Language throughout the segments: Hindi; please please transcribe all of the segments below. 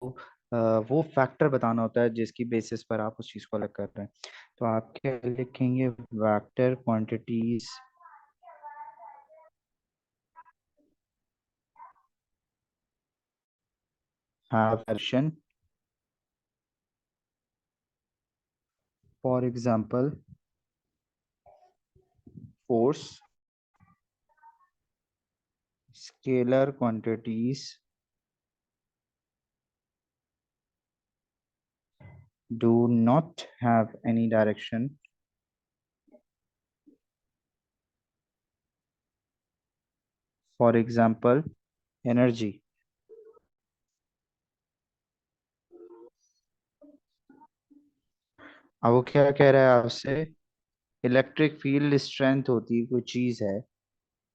वो फैक्टर बताना होता है जिसकी बेसिस पर आप उस चीज को अलग कर रहे हैं। तो आप क्या लिखेंगे? Vector quantities have variation. For example, force, scalar quantities do not have any direction. For example, energy. अब वो क्या कह रहा है आपसे? इलेक्ट्रिक फील्ड स्ट्रेंथ होती है, कोई चीज है,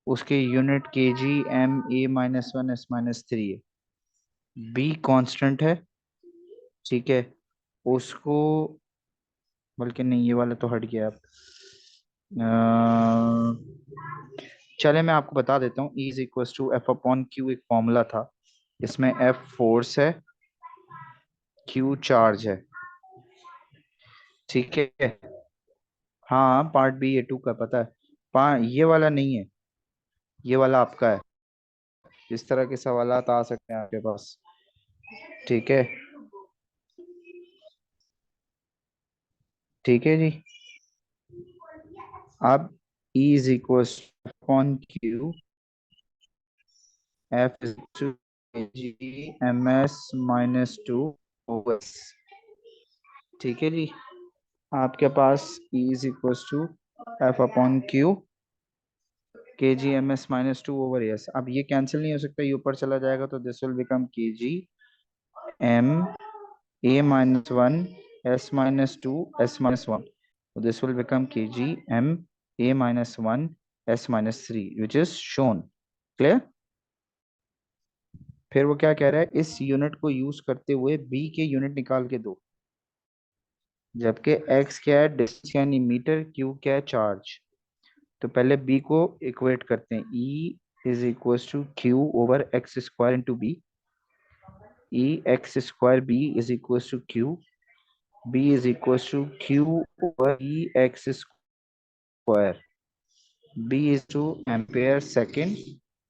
उसके unit KG M A minus one S minus three है। बी कांस्टेंट है, ठीक है। उसको, बल्कि नहीं, ये वाला तो हट गया अब। चले मैं आपको बता देता हूँ। E is equal to F upon Q एक फॉर्मूला था। इसमें एफ फोर्स है, क्यू चार्ज है, ठीक है। हाँ, पार्ट बी ए टू का पता है। ये वाला नहीं है, ये वाला आपका है। इस तरह के सवालात आ सकते हैं आपके पास, ठीक है। ठीक है जी। अब E is equal upon Q, F is two G M S minus two over, ठीक है जी। आपके पास E is equal to F upon Q K G M S minus two over S. अब ये कैंसिल नहीं हो सकता, ये ऊपर चला जाएगा, तो दिस विल बिकम के G M a minus 1 s minus 2 s minus 1. So this will become kg m a minus 1 s minus 3 which is shown. Clear? फिर वो क्या कह रहा है? इस यूनिट को यूज करते हुए b के यूनिट निकाल के दो। जबकि x क्या है? डिस्टेंस यानी मीटर, q क्या है? चार्ज। तो पहले b को इक्वेट करते हैं। e is equal to Q over X square into B. E X square B is equal to Q, b is equals to q over e x square. b is to ampere second,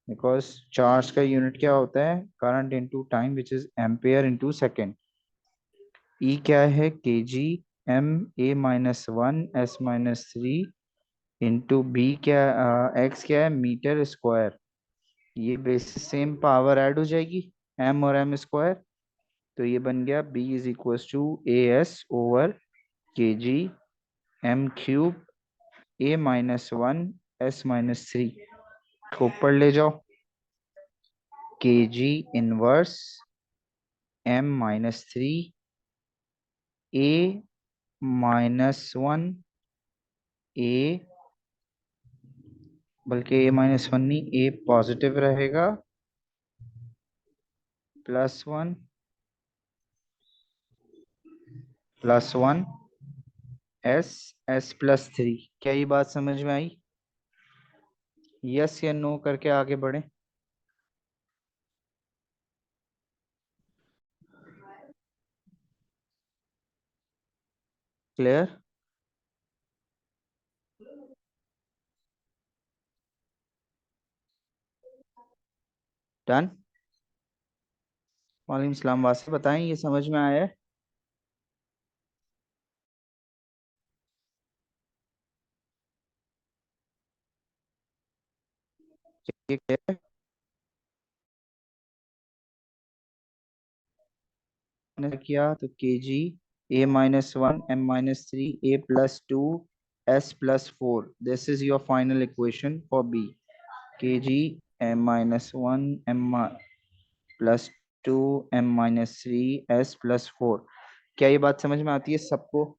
because charge का यूनिट क्या होता है? Current into time, which is ampere into second. e क्या है? K G M A minus one S minus three into B क्या, x क्या है? Metre square. ये बेसिस सेम पावर ऐड हो जाएगी, m और m स्क्वायर। तो ये बन गया b is equal to A S over K G M cube A minus one S minus three को ऊपर ले जाओ। K G inverse M minus three A minus one A, बल्कि ए माइनस वन नहीं, ए पॉजिटिव रहेगा, plus one, plus one S S plus three. क्या ये बात समझ में आई? यस या नो करके आगे बढ़े। क्लियर? डन। वालेकुम सलाम। वासे बताएं, ये समझ में आया है? ठीक है। मैंने किया तो K G A minus one M minus three A plus two S plus four, this is your final equation for B. K G M minus one M plus two M minus three S plus four. क्या ये बात समझ में आती है सबको?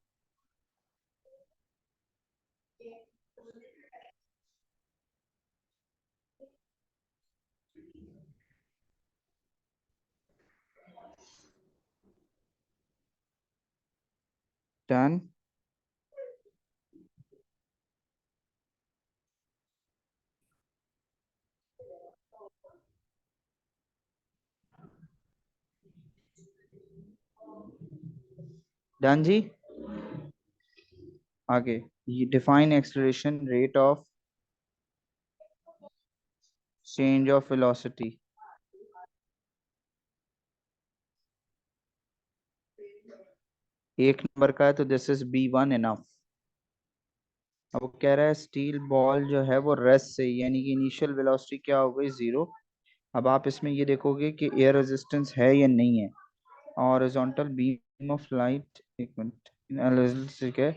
डन। डन जी। आगे, ये define acceleration rate of change of velocity. एक नंबर का है तो दिस इज B1 इनफ। अब वो कह रहा है स्टील बॉल जो है वो रेस्ट से, यानी कि इनिशियल वेलोसिटी क्या हो गई, जीरो। अब आप इसमें ये देखोगे कि एयर रेजिस्टेंस है या नहीं है। हॉरिजॉन्टल बीम ऑफ लाइट, एक मिनट, एनालिसिस है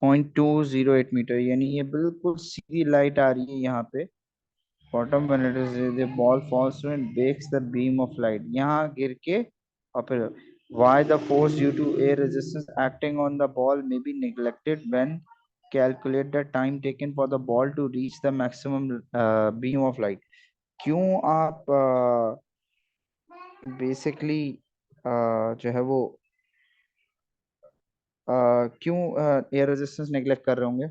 0.208 मीटर, यानी ये बिल्कुल सीधी लाइट आ रही है यहाँ पे। Bottom when it is the ball falls through and breaks the beam of light, यहाँ गिर के। और फिर why the force due to air resistance acting on the ball may be neglected when calculate the time taken for the ball to reach the maximum beam of light। क्यों आप बेसिकली जो है वो क्यों एयर रेजिस्टेंस नेग्लेक्ट कर रहे होंगे।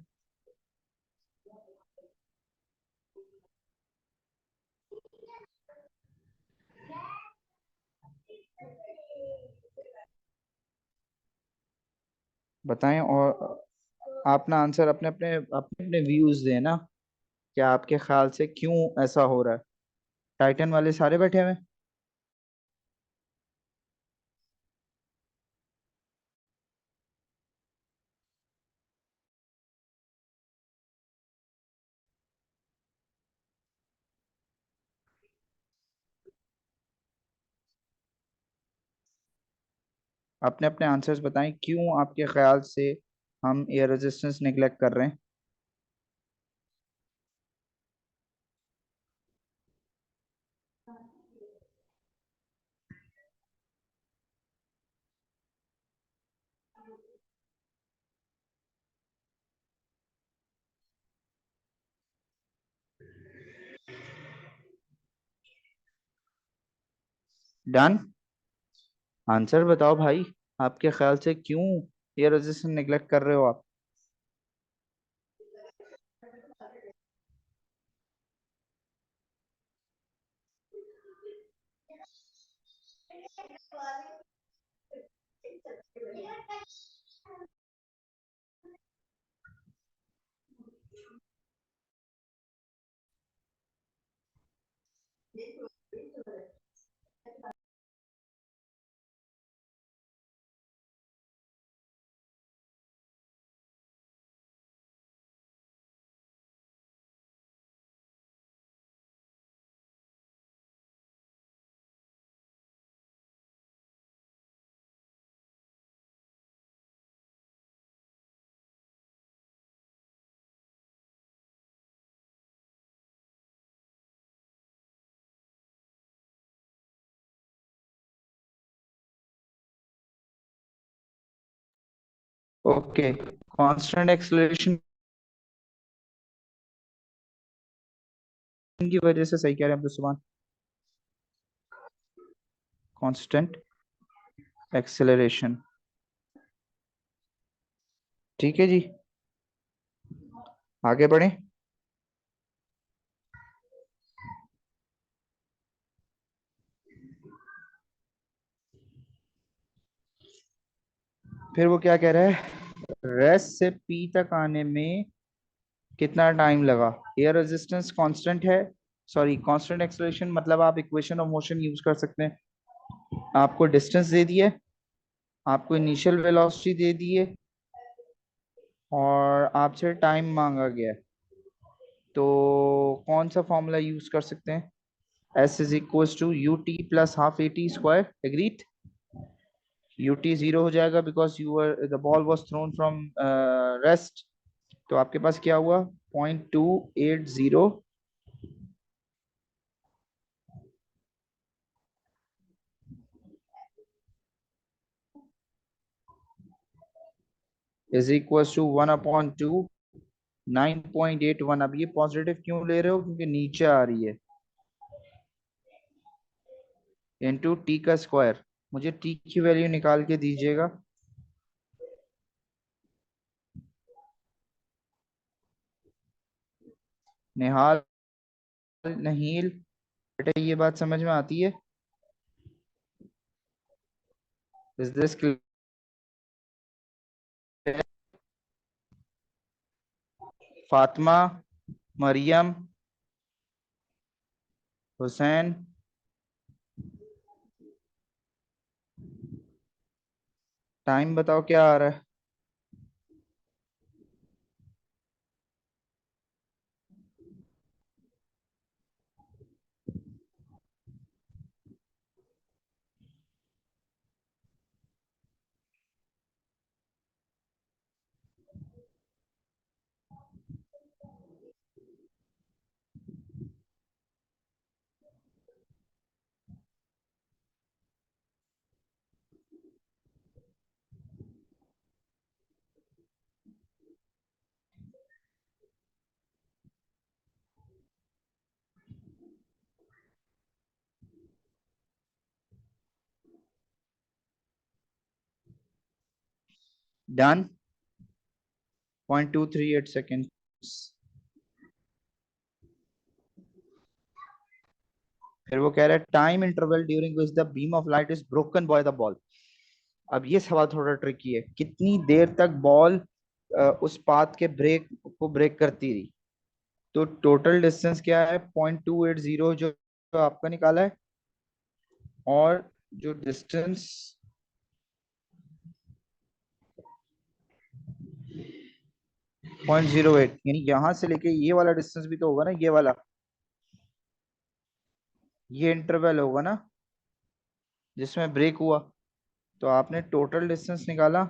बताएं, और आप ना आंसर अपने अपने अपने अपने व्यूज दें ना। क्या आपके ख्याल से क्यों ऐसा हो रहा है। टाइटन वाले सारे बैठे हुए हैं। अपने अपने आंसर्स बताएं, क्यों आपके ख्याल से हम एयर रेजिस्टेंस निगलेक्ट कर रहे हैं। डन। आंसर बताओ भाई, आपके ख्याल से क्यों एयर रेजिस्टेंस निगलेक्ट कर रहे हो आप। ओके, कांस्टेंट एक्सेलरेशन की वजह से, सही कह रहे हैं अब्दुल सुभान। Constant acceleration. ठीक है जी, आगे बढ़े। फिर वो क्या कह रहा है, रेस्ट से पी तक आने में कितना टाइम लगा। एयर रेजिस्टेंस कांस्टेंट है, सॉरी कांस्टेंट एक्सेलरेशन मतलब आप इक्वेशन ऑफ मोशन यूज कर सकते हैं। आपको डिस्टेंस दे दिए, आपको इनिशियल वेलोसिटी दे दिए, और आपसे टाइम मांगा गया है। तो कौन सा फॉर्मूला यूज कर सकते हैं। S is equal to u t plus half a t square, agreed. U t zero हो जाएगा because you were the ball was thrown from rest. तो आपके पास क्या हुआ, 0.280 इज इक्वल टू 1/2, 9.81। अब ये पॉजिटिव क्यों ले रहे हो, क्योंकि नीचे आ रही है, इंटू टी का स्क्वायर। मुझे टी की वैल्यू निकाल के दीजिएगा। निहाल, नहील, बेटा ये बात समझ में आती है। Is this clear? Fatima, Mariam, Hussain, time बताओ क्या आ रहा है? डन। 0.238 सेकेंड। फिर वो कह रहा है time interval during which the beam of light is broken by the ball. अब ये सवाल थोड़ा ट्रिकी है, कितनी देर तक बॉल उस पाथ के ब्रेक को ब्रेक करती रही। तो टोटल डिस्टेंस क्या है? 0.280 जो आपका निकाला है, और जो डिस्टेंस 0.08, यानी यहां से लेके ये वाला डिस्टेंस भी तो होगा ना, ये वाला, ये इंटरवल होगा ना जिसमें ब्रेक हुआ। तो आपने टोटल डिस्टेंस निकाला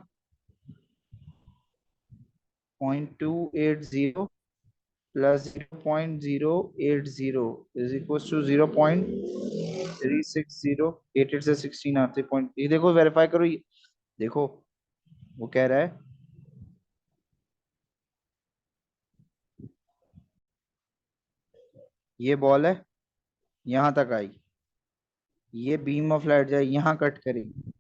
0.280 प्लस 0.080 इज इक्वल टू 0.360। 88 से 16 आते पॉइंट, ये देखो वेरीफाई करो ये। देखो वो कह रहा है ये बॉल है, यहां तक आई, ये बीम ऑफ लाइट जाए यहाँ कट करेगी,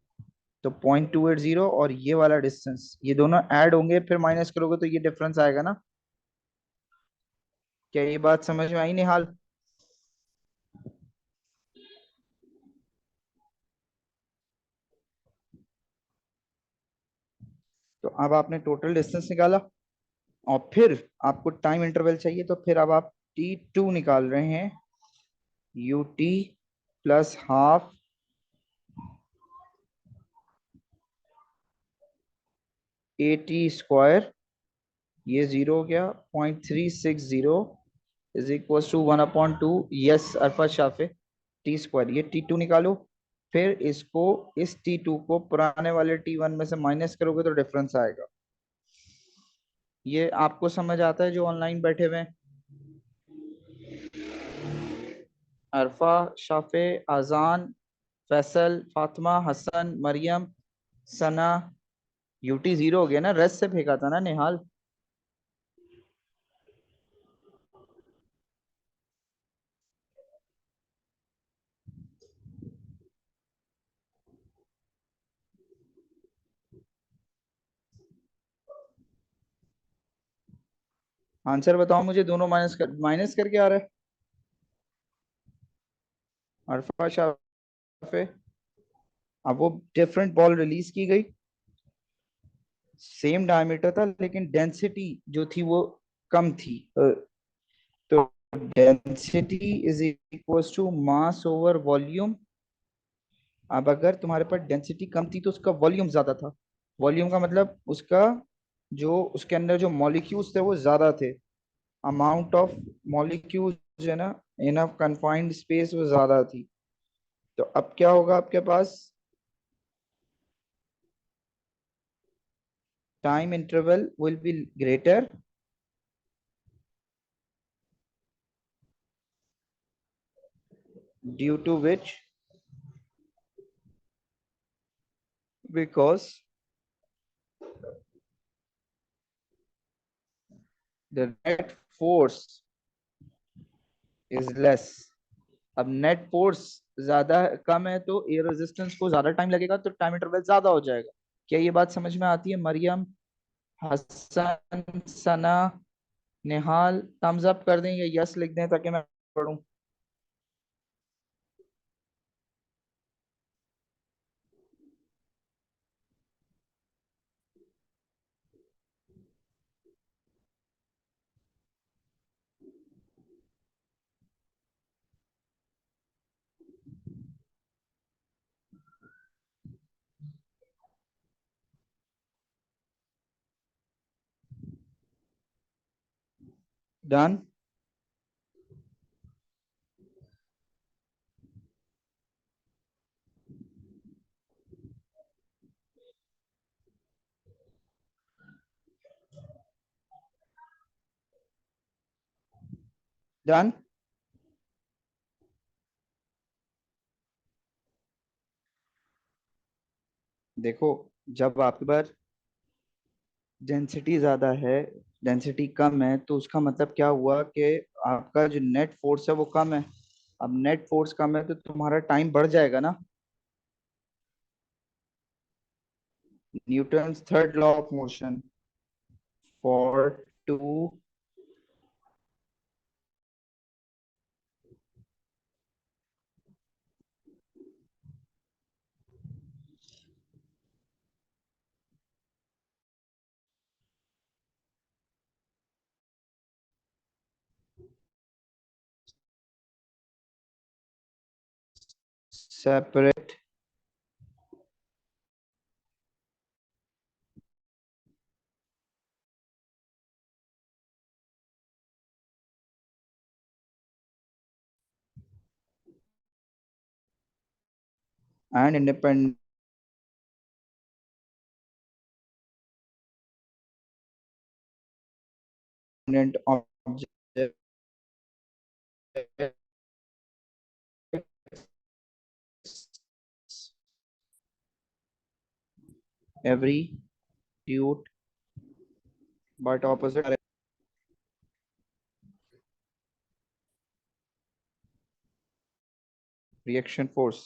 तो 0.280 और ये वाला डिस्टेंस, ये दोनों ऐड होंगे, फिर माइनस करोगे तो ये डिफरेंस आएगा ना। क्या ये बात समझ में आई निहाल? तो अब आपने टोटल डिस्टेंस निकाला, और फिर आपको टाइम इंटरवल चाहिए, तो फिर अब आप T2 निकाल रहे हैं, UT plus half AT square, ये जीरो हो गया, 0.360 is equal to 1/2। Yes alpha शाफे, T स्क्वायर, ये T2 निकालो। फिर इसको, इस T2 को पुराने वाले T1 में से माइनस करोगे तो डिफरेंस आएगा। ये आपको समझ आता है जो ऑनलाइन बैठे हुए हैं? अरफा, शाफे, आजान, फैसल, फातिमा, हसन, मरियम, सना। यूटी जीरो हो गया ना, रेस्ट से फेंका था ना निहाल। आंसर बताओ मुझे, दोनों माइनस करके आ रहा है। अरफा, शाफे, अब वो डिफरेंट बॉल रिलीज की गई, सेम डायमीटर था, लेकिन डेंसिटी जो थी वो कम थी। तो density is equal to mass over volume. अब अगर तुम्हारे पास डेंसिटी कम थी तो उसका वॉल्यूम ज्यादा था। वॉल्यूम का मतलब उसका, जो उसके अंदर जो मॉलिक्यूल्स थे वो ज्यादा थे। अमाउंट ऑफ मॉलिक्यूल्स जो है ना, इन अ कन्फाइंड स्पेस, वो ज्यादा थी। तो अब क्या होगा आपके पास? Time interval will be greater due to which, because the net force is less। अब नेट फोर्स ज्यादा कम है तो एयर रेजिस्टेंस को ज्यादा टाइम लगेगा, तो टाइम इंटरवल ज्यादा हो जाएगा। क्या ये बात समझ में आती है? मरियम, हसन, सना, निहाल, थम्स अप कर दें या यस लिख दें ताकि मैं पढ़ूं। डन। डन। देखो, जब आपके पास डेंसिटी ज्यादा है, डेंसिटी कम है, तो उसका मतलब क्या हुआ कि आपका जो नेट फोर्स है वो कम है। अब नेट फोर्स कम है तो तुम्हारा टाइम बढ़ जाएगा ना। Newton's third law of motion for two separate and independent object every ट्यूट but opposite reaction force.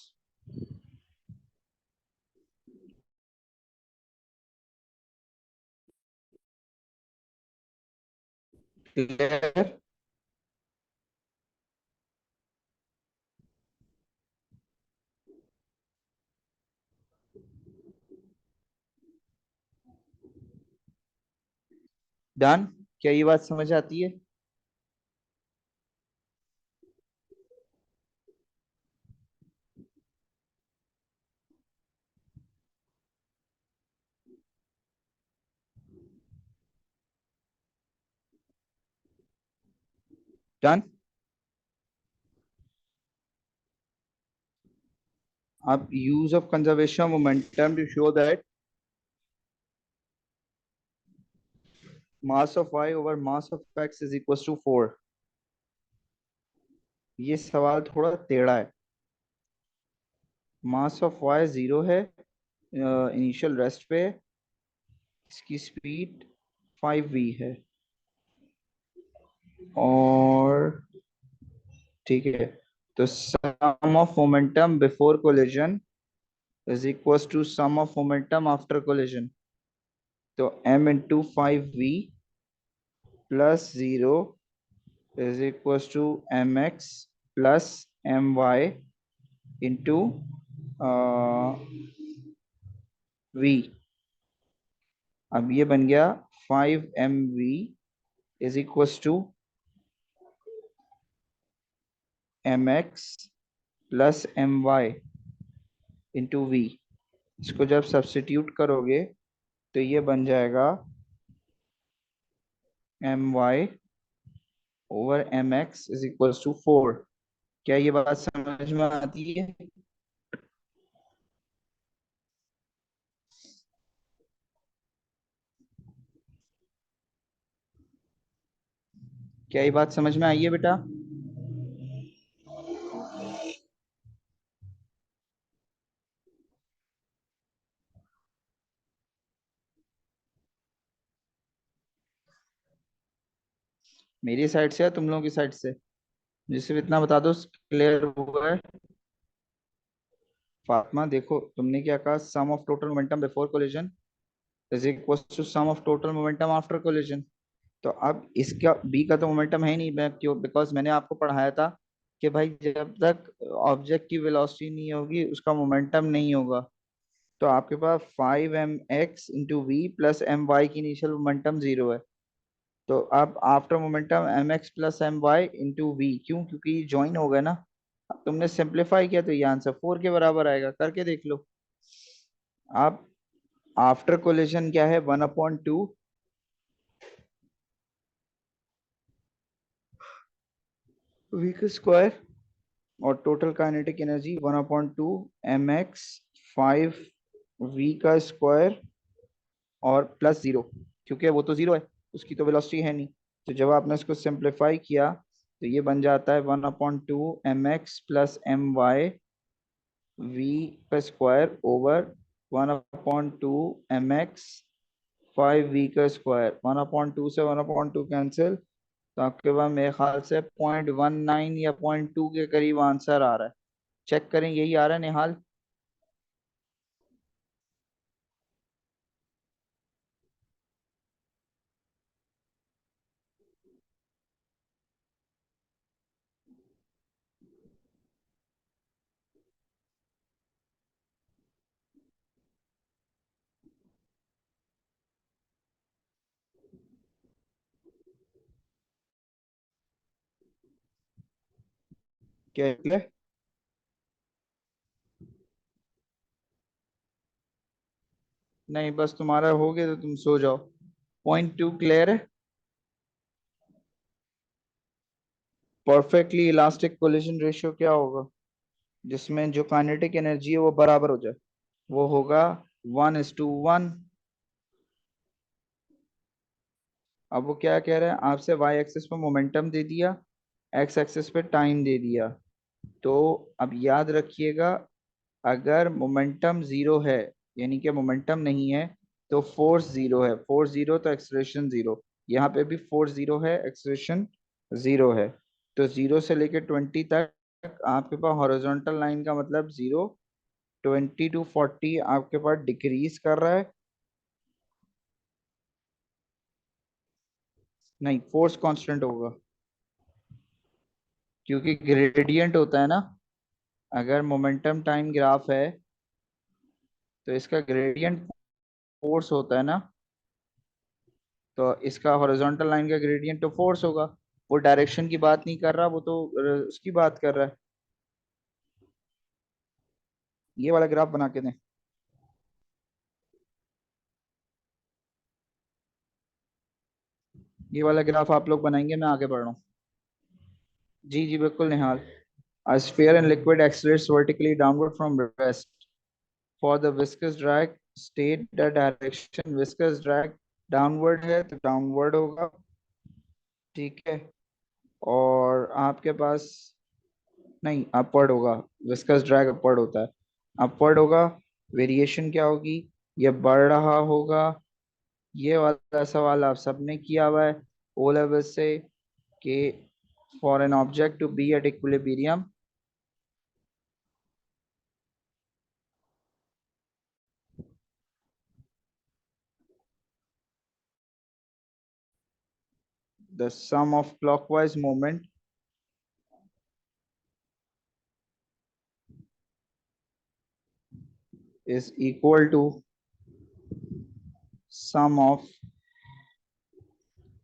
Clear. Done. क्या ये बात समझ आती है? डन। अब use of conservation momentum to show that mass of y over mass of x is equal to 4। ये सवाल थोड़ा टेढ़ा है। मास ऑफ y जीरो है इनिशियल रेस्ट पे, इसकी स्पीड 5v है, और ठीक है, तो सम of momentum before collision is equal to sum of momentum after collision. तो m into 5v plus zero is equal to mx plus my into v। अब ये बन गया 5mv is equal to mx plus my into v। इसको जब सब्स्टिट्यूट करोगे तो ये बन जाएगा my over mx is equal to 4। क्या ये बात समझ में आती है? क्या ये बात समझ में आई है बेटा? मेरी साइड से या तुम लोगों की साइड से? मुझे सिर्फ इतना बता दो, क्लियर हुआ है? फातिमा देखो, तुमने क्या कहा, sum of total momentum before collision is equal to sum of total momentum after collision. तो अब इसका बी का तो मोमेंटम है ही नहीं, मैं क्यों, बिकॉज मैंने आपको पढ़ाया था कि भाई जब तक ऑब्जेक्ट की वेलोसिटी नहीं होगी उसका मोमेंटम नहीं होगा। तो आपके पास 5mx into v plus my की इनिशियल मोमेंटम जीरो है। तो अब after momentum mx plus my into v, क्यों? क्योंकि ज्वाइन हो गए ना। अब तुमने सिंप्लीफाई किया तो ये आंसर 4 के बराबर आएगा, करके देख लो। आप आफ्टर कोलिजन क्या है, 1/2 वी का स्क्वायर और total kinetic energy 1/2 mx 5 v का स्क्वायर और प्लस जीरो, क्योंकि वो तो जीरो है, उसकी तो वेलोसिटी है नहीं। तो जब आपने इसको सिंप्लीफाई किया तो ये बन जाता है 1/2 mx प्लस my v का स्क्वायर ओवर 1/2 mx 5v का स्क्वायर। 1/2 से 1/2 कैंसिल, तो आपके पास मेरे ख्याल से 0.19 या 0.2 के करीब आंसर आ रहा है। चेक करें, यही आ रहा है निहाल? क्या है? नहीं, बस तुम्हारा हो गया तो तुम सो जाओ। 0.2 क्लियर है? परफेक्टली इलास्टिक कोलिजन रेशियो क्या होगा जिसमें जो काइनेटिक एनर्जी है वो बराबर हो जाए? वो होगा 1:1। अब वो क्या कह रहे हैं आपसे, वाई एक्सिस पे मोमेंटम दे दिया, एक्स एक्सिस पे टाइम दे दिया। तो अब याद रखिएगा, अगर मोमेंटम जीरो है, यानी कि मोमेंटम नहीं है, तो फोर्स जीरो है। फोर्स जीरो तो एक्सलेरेशन जीरो। यहाँ पे भी फोर्स जीरो है, एक्सलेरेशन जीरो है। तो जीरो से लेके 20 तक आपके पास हॉरिजॉन्टल लाइन का मतलब जीरो। 20 to 40 आपके पास डिक्रीज कर रहा है। नहीं, फोर्स कांस्टेंट होगा, क्योंकि ग्रेडियंट होता है ना। अगर मोमेंटम टाइम ग्राफ है तो इसका ग्रेडियंट फोर्स होता है ना। तो इसका हॉरिजॉन्टल लाइन का ग्रेडियंट तो फोर्स होगा। वो डायरेक्शन की बात नहीं कर रहा, वो तो उसकी बात कर रहा है। ये वाला ग्राफ बना के दें। ये वाला ग्राफ आप लोग बनाएंगे, मैं आगे बढ़ रहा हूँ। जी जी बिल्कुल निहाल। A sphere in liquid accelerates vertically downward from rest. For the viscous drag, state the direction। viscous drag downward है तो downward होगा, ठीक है। और आपके पास, नहीं अपवर्ड होगा। विस्कस ड्रैग अपवर्ड होता है, अपवर्ड होगा। वेरिएशन क्या होगी? ये बढ़ रहा होगा। ये वाला सवाल आप सबने किया हुआ है ओ लेवल से, कि for an object to be at equilibrium, the sum of clockwise moment is equal to sum of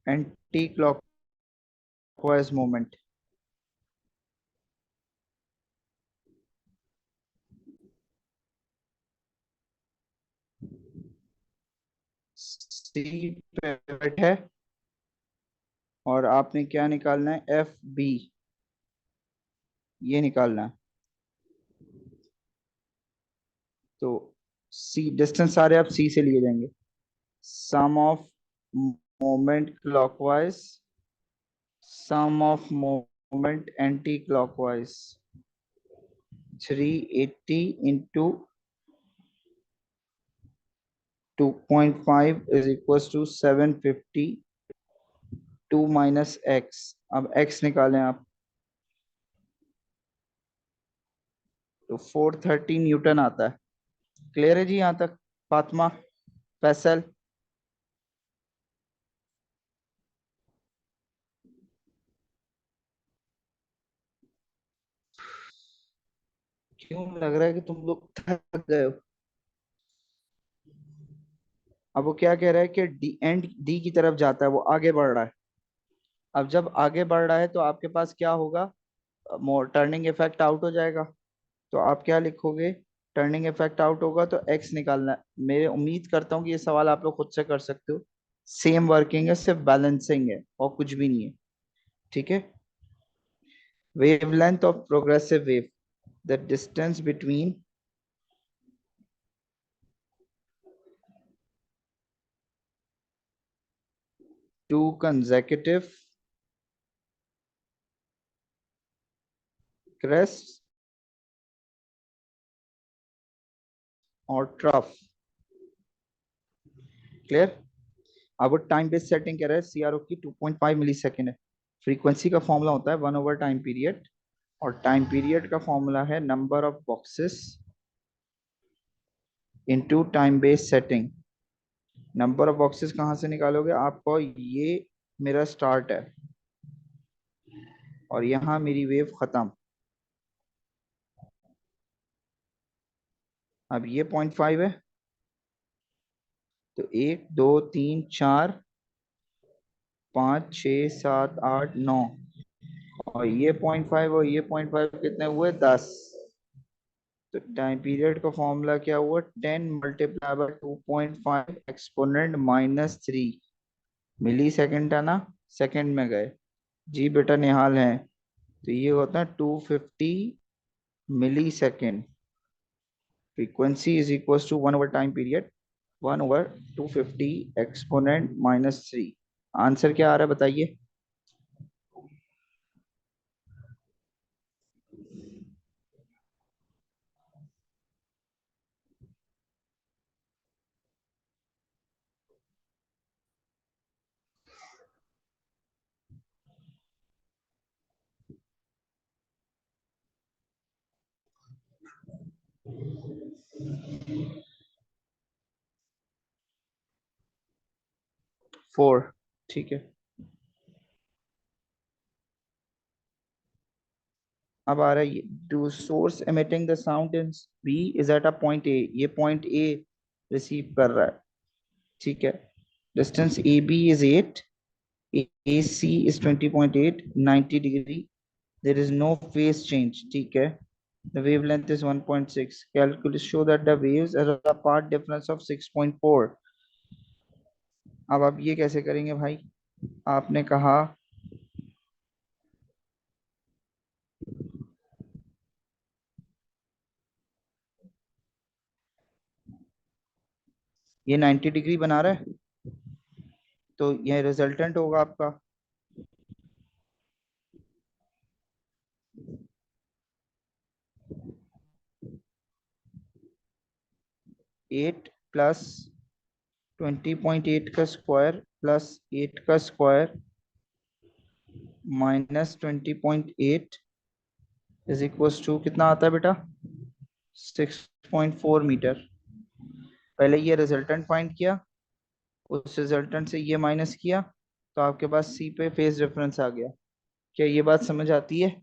anti clockwise moment. C pivot है, और आपने क्या निकालना है? एफ बी, ये निकालना है। तो सी डिस्टेंस सारे आप सी से लिए जाएंगे। Sum of moment clockwise, sum of moment anticlockwise, 380 into 2.5 is equal to 750। 2 minus X, अब एक्स निकालें आप, तो 430 न्यूटन आता है। क्लियर है जी यहाँ तक? फातिमा, फैसल? क्यों लग रहा है कि तुम लोग थक गए हो? अब वो क्या कह रहा है कि डी एंड डी की तरफ जाता है, वो आगे बढ़ रहा है। अब जब आगे बढ़ रहा है तो आपके पास क्या होगा? मोर टर्निंग इफेक्ट आउट हो जाएगा। तो आप क्या लिखोगे? टर्निंग इफेक्ट आउट होगा तो एक्स निकालना है। मैं उम्मीद करता हूँ कि ये सवाल आप लोग खुद से कर सकते हो। सेम वर्किंग है, सिर्फ बैलेंसिंग है और कुछ भी नहीं है, ठीक है। wavelength of progressive wave, the distance between two consecutive crests or trough. Clear? अब टाइम बेस्ड सेटिंग कह रहा है, सीआरओ की 2.5 मिली सेकेंड है। फ्रीक्वेंसी का फॉर्मूला होता है 1/टाइम पीरियड, और टाइम पीरियड का फॉर्मूला है number of boxes into time based setting. Number of boxes कहाँ से निकालोगे? आपको ये मेरा स्टार्ट है और यहाँ मेरी वेव खत्म। अब ये 0.5 है, तो 1 2 3 4 5 6 7 8 9, और ये 0.5 और ये 0.5 कितने हुए? 10। तो टाइम पीरियड का फॉर्मूला क्या हुआ? 10 × 2.5 एक्सपोनेंट -3 मिली सेकेंड था ना, सेकेंड में गए। जी बेटा निहाल है, तो ये होता है 250 millisecond. Frequency is equal to 1/टाइम पीरियड 1/250 एक्सपोनेंट -3। आंसर क्या आ रहा है बताइए? फोर। ठीक है, अब आ रहा है two source emitting the sound in B is at a point A. ये पॉइंट ए रिसीव कर रहा है, ठीक है। Distance A B is 8, A C is 20.8, 90 degree. There is no phase change, ठीक है। The wavelength is 1.6. Calculate show that the waves are a part difference of 6.4. अब आप ये कैसे करेंगे भाई? आपने कहा ये 90 डिग्री बना रहा है, तो ये रिजल्टेंट होगा आपका 8 प्लस 20.8 का स्क्वायर प्लस 8 का स्क्वायर -20.8 इज इक्वल टू कितना आता है बेटा? 6.4 मीटर। पहले ये रिजल्टेंट फाइंड किया, उस रिजल्टेंट से ये माइनस किया, तो आपके पास सी पे फेज डिफरेंस आ गया। क्या ये बात समझ आती है?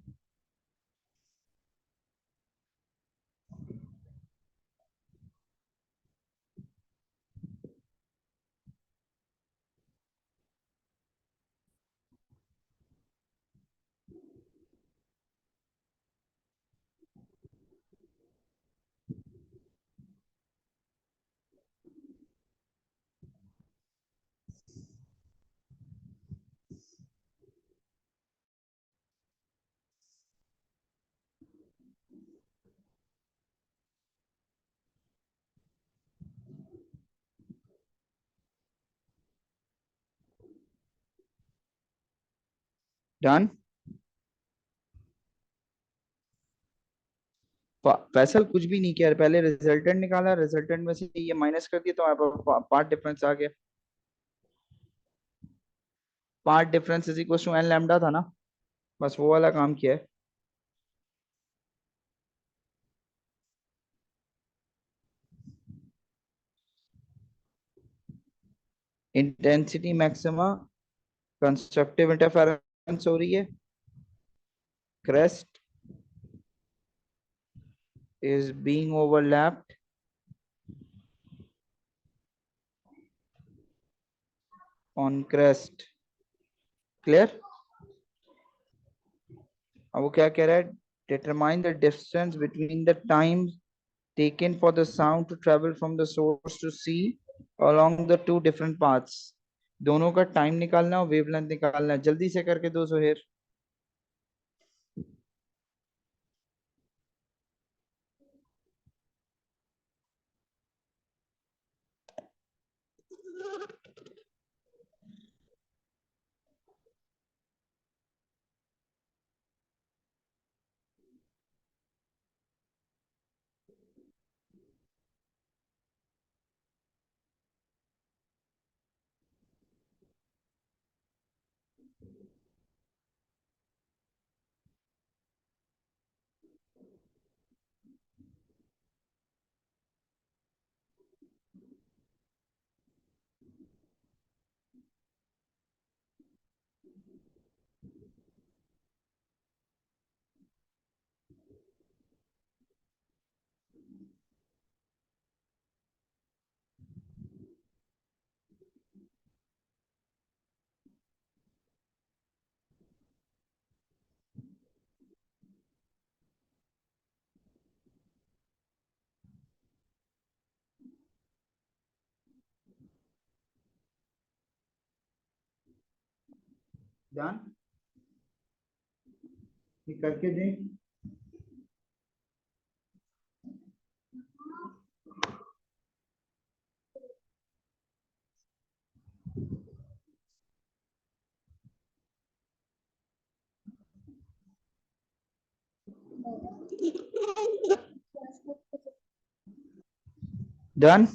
डन। वैसा कुछ भी नहीं किया, पहले रिजल्टेंट निकाला, रिजल्टेंट में से ये माइनस कर दिया, तो आप पार्ट डिफरेंस आ गया। Path difference is equal to n lambda था ना, बस वो वाला काम किया है। इंटेंसिटी मैक्सिमा कंस्ट्रक्टिव इंटरफेरेंस हो रही है, crest is being overlapped on crest। Clear? अब वो क्या कह रहा है? Determine the distance between the time taken for the sound to travel from the source to sea along the two different paths। दोनों का टाइम निकालना और वेवलेंथ निकालना है। जल्दी से करके दो, जोहेर। डन, ये करके दें। डन।